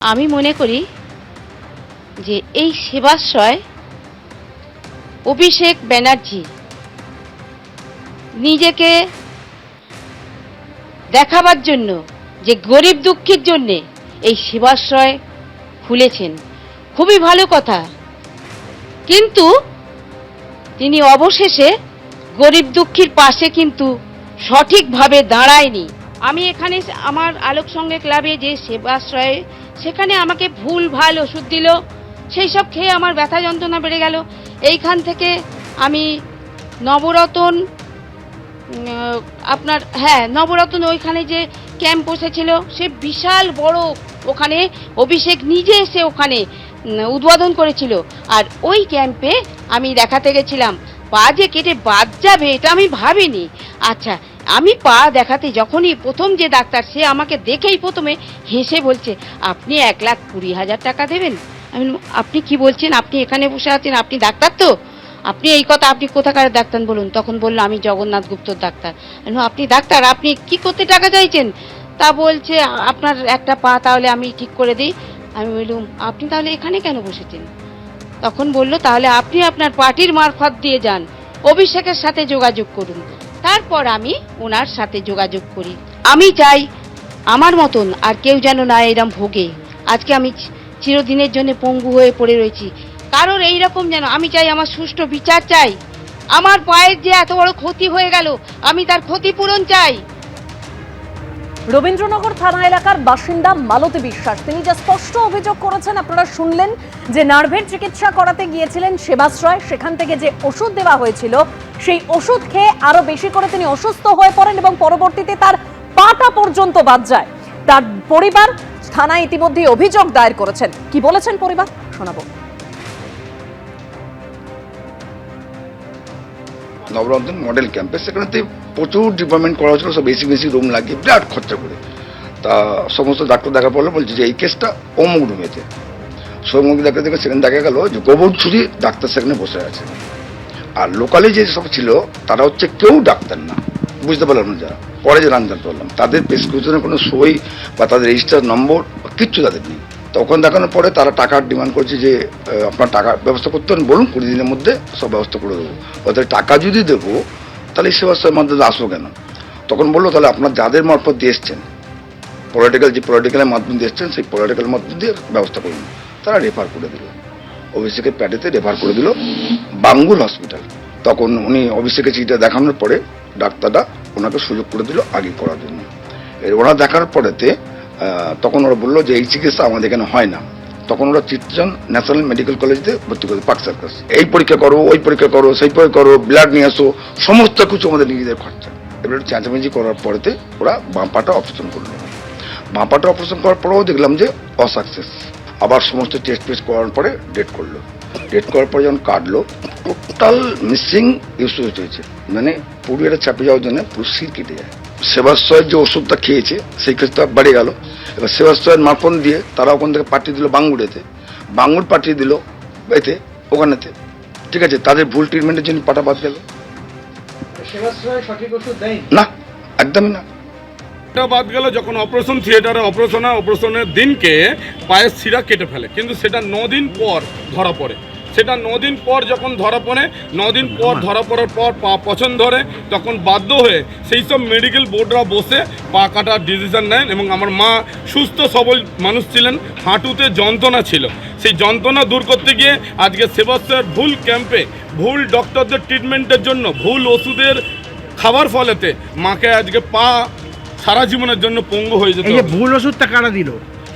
আমি মনে করি যে এই সেবাশ্রয় অভিষেক ব্যানার্জি নিজেকে দেখাবার জন্য যে গরিব দুঃখীর জন্যে এই সেবাশ্রয় খুলেছেন, খুবই ভালো কথা। কিন্তু তিনি অবশেষে গরিব দুঃখীর পাশে কিন্তু সঠিকভাবে দাঁড়ায়নি। আমি এখানে আমার আলোক সঙ্গে ক্লাবে যে সেবাশ্রয়ে, সেখানে আমাকে ভুল ভাল ওষুধ দিল, সেই সব খেয়ে আমার ব্যথা যন্ত্রণা বেড়ে গেল। এইখান থেকে আমি নবরতন, নবরতন ওইখানে যে ক্যাম্প বসেছিল, সে বিশাল বড়, ওখানে অভিষেক নিজে এসে ওখানে উদ্বোধন করেছিল। আর ওই ক্যাম্পে আমি দেখাতে গেছিলাম, পা যে কেটে বাদ যাবে এটা আমি ভাবিনি। আচ্ছা, আমি পা দেখাতে যখনই প্রথম যে ডাক্তার, সে আমাকে দেখেই প্রথমে হেসে বলছে, আপনি 1,20,000 টাকা দেবেন? আমি বললাম, আপনি কি বলছেন? আপনি এখানে বসে আছেন, আপনি ডাক্তার তো? আপনি এই কথা, আপনি কোথাকার ডাক্তার বলুন? তখন বললো, আমি জগন্নাথ গুপ্তর ডাক্তার। আপনি ডাক্তার, আপনি কি করতে টাকা চাইছেন? তা বলছে, আপনার একটা পা তাহলে আমি ঠিক করে দিই। আমি বললাম, আপনি তাহলে এখানে কেন বসেছেন? তখন বলল, তাহলে আপনি আপনার পার্টির মারফত দিয়ে যান, অভিষেকের সাথে যোগাযোগ করুন। তারপর আমি ওনার সাথে যোগাযোগ করি। আমি চাই আমার মতন আর কেউ যেন না এরম ভোগে। আজকে আমি চিরদিনের জন্য পঙ্গু হয়ে পড়ে রয়েছি, কারোর এইরকম যেন, আমি চাই আমার সুষ্ঠু বিচার চাই। আমার পায়ের যে এত বড় ক্ষতি হয়ে গেল, আমি তার ক্ষতিপূরণ চাই। রবীন্দ্রনগর থানা এলাকার বাসিন্দা মালতী বিশ্বাস, তিনি যা স্পষ্ট অভিযোগ করেছেন আপনারা শুনলেন, যে নার্ভের চিকিৎসা করাতে গিয়েছিলেন সেবাশ্রয়, সেখান থেকে যে ওষুধ দেওয়া হয়েছিল সেই ওষুধ খেয়ে আরো বেশি করে তিনি অসুস্থ হয়ে পড়েন এবং পরবর্তীতে তার পাটা পর্যন্ত বাদ যায়। তার পরিবার থানায় ইতিমধ্যে অভিযোগ দায়ের করেছেন। কি বলেছেন পরিবার, শোনাবো। নবরত্ন মডেল ক্যাম্পে, সেখানেতে প্রচুর ডিপার্টমেন্ট করা হয়েছিল, সব বেশি বেশি রুম লাগিয়ে বিরাট খরচা করে। তা সমস্ত ডাক্তার দেখা পড়লে বলছে যে এই কেসটা অমুক রুমেতে, সৌমুখ দেখা দেখে সেখানে দেখা গেল যে গোবর ছুরি ডাক্তার সেখানে বসে আছে। আর লোকালে যে সব ছিল তারা হচ্ছে কেউ ডাক্তার না, বুঝতে পারলাম না। যারা পরে যে জানতে পারলাম, তাদের প্রেসক্রিপশনের কোনো সই বা তাদের রেজিস্টার নম্বর কিচ্ছু তাদের নেই। তখন দেখানোর পরে তারা টাকার ডিমান্ড করছে যে আপনার টাকার ব্যবস্থা করতে পারেন, বলুন 20 দিনের মধ্যে সব ব্যবস্থা করে দেবো। ওদের টাকা যদি দেবো তাহলে এই সেবাশ্রয়ের মাধ্যমে আসবো কেন? তখন বললো, তাহলে আপনার যাদের মারফত দিয়ে এসছেন, পলিটিক্যালের মাধ্যমে দিয়ে এসছেন, সেই পলিটিক্যাল মাধ্যম দিয়ে ব্যবস্থা করুন। তারা রেফার করে দিল, অভিষেকের প্যাডেতে রেফার করে দিল বাঙ্গুল হসপিটাল। তখন উনি অভিষেকের চিঠিটা দেখানোর পরে ডাক্তাররা ওনাকে সুযোগ করে দিল আগে করার জন্য। ওরা দেখার পরেতে তখন ওরা বললো যে এই চিকিৎসা আমাদের এখানে হয় না। তখন ওরা চিত্তজন ন্যাশনাল মেডিকেল কলেজে ভর্তি করে, পার্ক সার্কাস, এই পরীক্ষা করো, ওই পরীক্ষা করো, সেই পরীক্ষা করো, ব্লাড নিয়ে আসো, সমস্ত কিছু আমাদের নিজেদের খরচা। এবার চেঁচামেচি করার পরেতে ওরা বাঁপাটা অপারেশন করলো। বাঁপাটা অপারেশন করার পরেও দেখলাম যে অসাকসেস। আবার সমস্ত টেস্ট ফেস্ট করার পরে ডেট করলো। ডেট করার পরে যখন কাটলো, টোটাল মিসিং ইউজ হয়েছে, মানে পুরো এটা চাপে যাওয়ার জন্য পুরো শির কেটে যায়। সেবাশ্রয়ের যে ওষুধটা খেয়েছে সেই ক্ষেত্রে বেড়ে গেল। এবার সেবাশ্রয়ের মারফত দিয়ে তারা ওখান থেকে পাঠিয়ে দিল বাঙ্গুড়েতে, বাঙ্গুর পাঠিয়ে দিল এতে, ওখানেতে। ঠিক আছে, তাদের ভুল ট্রিটমেন্টের জন্য পাটা বাদ গেল। সেবাশ্রয় সঠিক ওষুধ দেয় না, একদমই না। এটা বাদ গেল যখন অপারেশন থিয়েটারে অপারেশনের দিনকে পায়ের শিরা কেটে ফেলে, কিন্তু সেটা 9 দিন পর ধরা পড়ে। সেটা 9 দিন পর যখন ধরা পড়ে, 9 দিন পর ধরা পড়ার পর পা পছন্দ ধরে, তখন বাধ্য হয়ে সেই সব মেডিকেল বোর্ডরা বসে পা কাটার ডিসিশন নেন। এবং আমার মা সুস্থ সবল মানুষ ছিলেন, হাঁটুতে যন্ত্রণা ছিল, সেই যন্ত্রণা দূর করতে গিয়ে আজকে সেবাশ্রয়ের ভুল ক্যাম্পে, ভুল ডক্টরদের ট্রিটমেন্টের জন্য, ভুল ওষুধের খাবার ফলেতে মাকে আজকে পা সারা জীবনের জন্য পঙ্গু হয়ে যেত। এই যে ভুল ওষুধটা কারা দিল?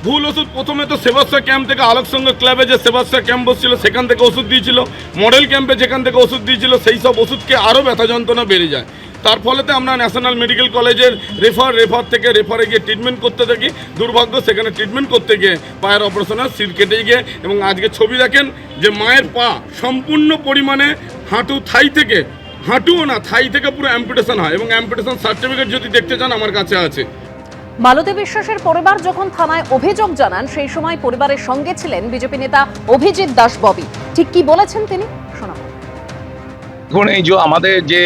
ভুল ওষুধ প্রথমে তো সেবাশ্রয় ক্যাম্প থেকে, আলোক সঙ্গ ক্লাবে যে সেবাশ্রয় ক্যাম্প বসছিল সেখান থেকে ওষুধ দিয়েছিল, মডেল ক্যাম্পে যেখান থেকে ওষুধ দিয়েছিল সেই সব ওষুধকে আরও ব্যথা যন্ত্রণা বেড়ে যায়। তার ফলেতে আমরা ন্যাশনাল মেডিকেল কলেজের রেফারে গিয়ে ট্রিটমেন্ট করতে থাকি। দুর্ভাগ্য, সেখানে ট্রিটমেন্ট করতে গিয়ে পায়ের অপারেশনের শির কেটে গিয়ে, এবং আজকে ছবি দেখেন যে মায়ের পা সম্পূর্ণ পরিমাণে হাঁটুও না, থাই থেকে পুরো অ্যাম্পুটেশন হয়, এবং অ্যাম্পুটেশন সার্টিফিকেট যদি দেখতে চান আমার কাছে আছে। মালতী বিশ্বাসের পরিবার যখন থানায় অভিযোগ জানান, সেই সময় পরিবারের সঙ্গে ছিলেন বিজেপি নেতা অভিজিৎ দাস ববি। ঠিক কি বলেছেন তিনি, শোনাবো। দেখুন, এই যে আমাদের যে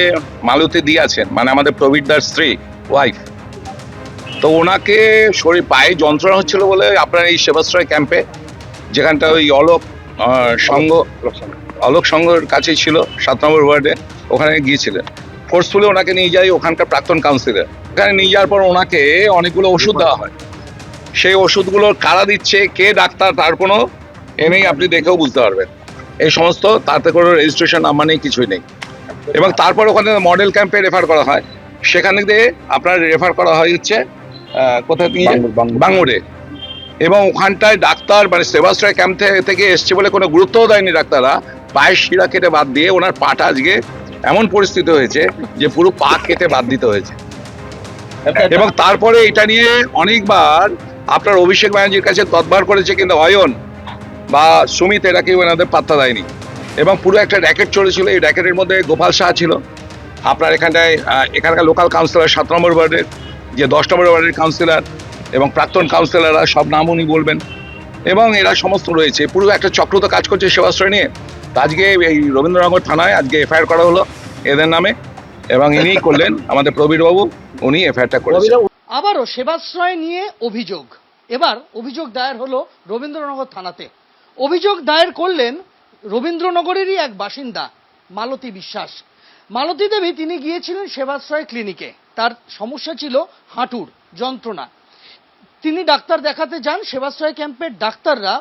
মালতী দি আছেন, মানে আমাদের প্রবীর দার স্ত্রী, ওয়াইফ, তো ওনাকে শরীর পায়ে যন্ত্রণা হচ্ছিল বলে আপনার এই সেবাশ্রয় ক্যাম্পে, যেখানটা ওই অলোক সংঘর কাছে ছিল 7 নম্বর ওয়ার্ডে, ওখানে গিয়েছিলেন। ফোর্সফুলি ওনাকে নিয়ে যাই ওখানকার প্রাক্তন কাউন্সিলর। ওখানে নিয়ে যাওয়ার পর ওনাকে অনেকগুলো ওষুধ দেওয়া হয়। সেই ওষুধগুলো কারা দিচ্ছে, কে ডাক্তার, তার কোনো এনেই আপনি দেখেও বুঝতে পারবেন। এই সমস্ত, তাতে কোনো রেজিস্ট্রেশন নাম্বার নেই, কিছুই নেই। এবং তারপর ওখানে মডেল ক্যাম্পে রেফার করা হয়। সেখানে দিয়ে আপনার রেফার করা হয় হচ্ছে কোথায় নিয়ে, বাঙ্গুরে। এবং ওখানটায় ডাক্তার মানে সেবাশ্রয় ক্যাম্প থেকে এসছে বলে কোনো গুরুত্বও দেয়নি ডাক্তাররা। পায়ের শিরা কেটে বাদ দিয়ে ওনার পাটা আজকে এমন পরিস্থিতি হয়েছে যে পুরো পা কেটে বাদ দিতে হয়েছে। এবং তারপরে এটা নিয়ে অনেকবার আপনার অভিষেক ব্যানার্জির কাছে তদবার করেছে, কিন্তু অয়ন বা সুমিত এরা কেউ এনাদের পাত্তা দেয়নি। এবং পুরো একটা র্যাকেট চলেছিল। এই র্যাকেটের মধ্যে গোপাল শাহ ছিল, আপনার এখানটায় এখানকার লোকাল কাউন্সিলর 7 নম্বর ওয়ার্ডের, যে 10 নম্বর ওয়ার্ডের কাউন্সিলর এবং প্রাক্তন কাউন্সিলররা, সব নাম উনি বলবেন। এবং এরা সমস্ত রয়েছে, পুরো একটা চক্র তো কাজ করছে সেবাশ্রয় নিয়ে। তো আজকে এই রবীন্দ্রনগর থানায় আজকে এফআইআর করা হলো এদের নামে, এবং ইনি করলেন আমাদের প্রবীরবাবু, উনি এফআইআরটা করেছেন। আবারও সেবাশ্রয় নিয়ে অভিযোগ, এবার অভিযোগ দায়ের হলো রবীন্দ্রনগর থানাতে। অভিযোগ দায়ের করলেন রবীন্দ্রনগরেরই এক বাসিন্দা মালতী বিশ্বাস। মালতী দেবী তিনি গিয়েছিলেন সেবাশ্রয় ক্লিনিকে। তার সমস্যা ছিল হাঁটুর যন্ত্রণা। তিনি ডাক্তার দেখাতে যান। সেবাশ্রয় ক্যাম্পের ডাক্তাররা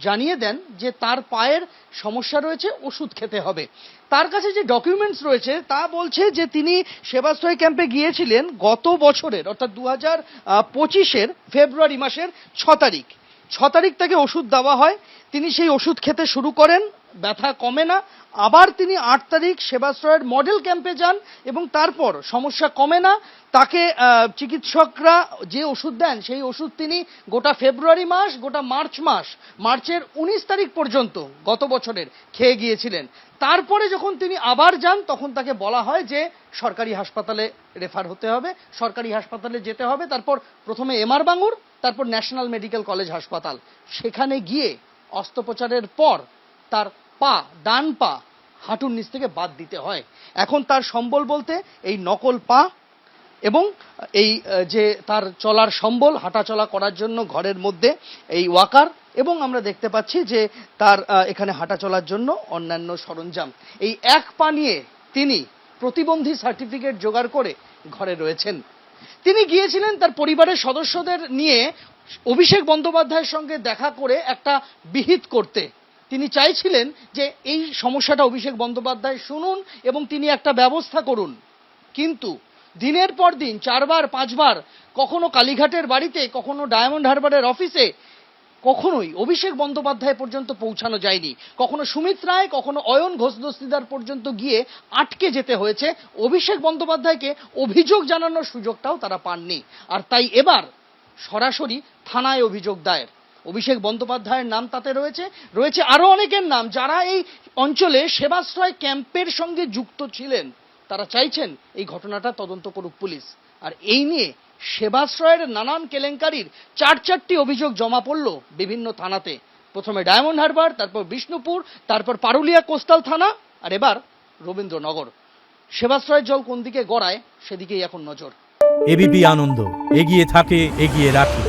জানিয়ে দেন যে তার পায়ের সমস্যা রয়েছে, ওষুধ খেতে হবে। তার কাছে যে ডকুমেন্টস রয়েছে তা বলছে যে তিনি সেবাশ্রয় ক্যাম্পে গিয়েছিলেন গত বছরের, অর্থাৎ 2025-এর ফেব্রুয়ারি মাসের 6 তারিখ। 6 তারিখ তাকে ওষুধ দেওয়া হয়। তিনি সেই ওষুধ খেতে শুরু করেন, ব্যথা কমে না। আবার তিনি 8 তারিখ সেবাশ্রয়ের মডেল ক্যাম্পে যান এবং তারপর সমস্যা কমে না। তাকে চিকিৎসকরা যে ওষুধ দেন সেই ওষুধ তিনি গোটা ফেব্রুয়ারি মাস, গোটা মার্চের 19 তারিখ পর্যন্ত গত বছরের খেয়ে গিয়েছিলেন। তারপরে যখন তিনি আবার যান তখন তাকে বলা হয় যে সরকারি হাসপাতালে রেফার হতে হবে, সরকারি হাসপাতালে যেতে হবে। তারপর প্রথমে এমআর বাঙ্গুর, তারপর ন্যাশনাল মেডিকেল কলেজ হাসপাতাল। সেখানে গিয়ে অস্ত্রোপচারের পর তার ডান পা হাঁটুর নিচ থেকে বাদ দিতে হয়। এখন তার সম্বল বলতে এই নকল পা এবং এই যে তার চলার সম্বল, হাঁটা চলা করার জন্য ঘরের মধ্যে এই ওয়াকার, এবং আমরা দেখতে পাচ্ছি যে তার এখানে হাঁটা চলার জন্য অন্যান্য সরঞ্জাম। এই এক পা নিয়ে তিনি প্রতিবন্ধী সার্টিফিকেট জোগাড় করে ঘরে রয়েছেন। তিনি গিয়েছিলেন তার পরিবারের সদস্যদের নিয়ে অভিষেক বন্দ্যোপাধ্যায়ের সঙ্গে দেখা করে একটা বিহিত করতে। তিনি চাইছিলেন যে এই সমস্যাটা অভিষেক বন্দ্যোপাধ্যায় শুনুন এবং তিনি একটা ব্যবস্থা করুন। কিন্তু দিনের পর দিন 4বার 5বার, কখনো কালীঘাটের বাড়িতে, কখনো ডায়মন্ড হারবারের অফিসে, কখনোই অভিষেক বন্দ্যোপাধ্যায় পর্যন্ত পৌঁছানো যায়নি। কখনো সুমিত রায়, কখনো অয়ন ঘোষ দস্তিদার পর্যন্ত গিয়ে আটকে যেতে হয়েছে। অভিষেক বন্দ্যোপাধ্যায়কে অভিযোগ জানানোর সুযোগটাও তারা পাননি। আর তাই এবার সরাসরি থানায় অভিযোগ দায়ের। অভিষেক বন্দ্যোপাধ্যায়ের নাম তাতে রয়েছে আরো অনেকের নাম যারা এই অঞ্চলে সেবাশ্রয় ক্যাম্পের সঙ্গে যুক্ত ছিলেন। তারা চাইছেন এই ঘটনাটা তদন্ত করুক পুলিশ। আর এই নিয়ে সেবাশ্রয়ের নানান কেলেঙ্কারির 4টি অভিযোগ জমা পড়ল বিভিন্ন থানাতে। প্রথমে ডায়মন্ড হারবার, তারপর বিষ্ণুপুর, তারপর পারুলিয়া কোস্টাল থানা, আর এবার রবীন্দ্রনগর। সেবাশ্রয়ের জল কোন দিকে গড়ায় সেদিকেই এখন নজর। এবিপি আনন্দ, এগিয়ে থাকে, এগিয়ে রাখে।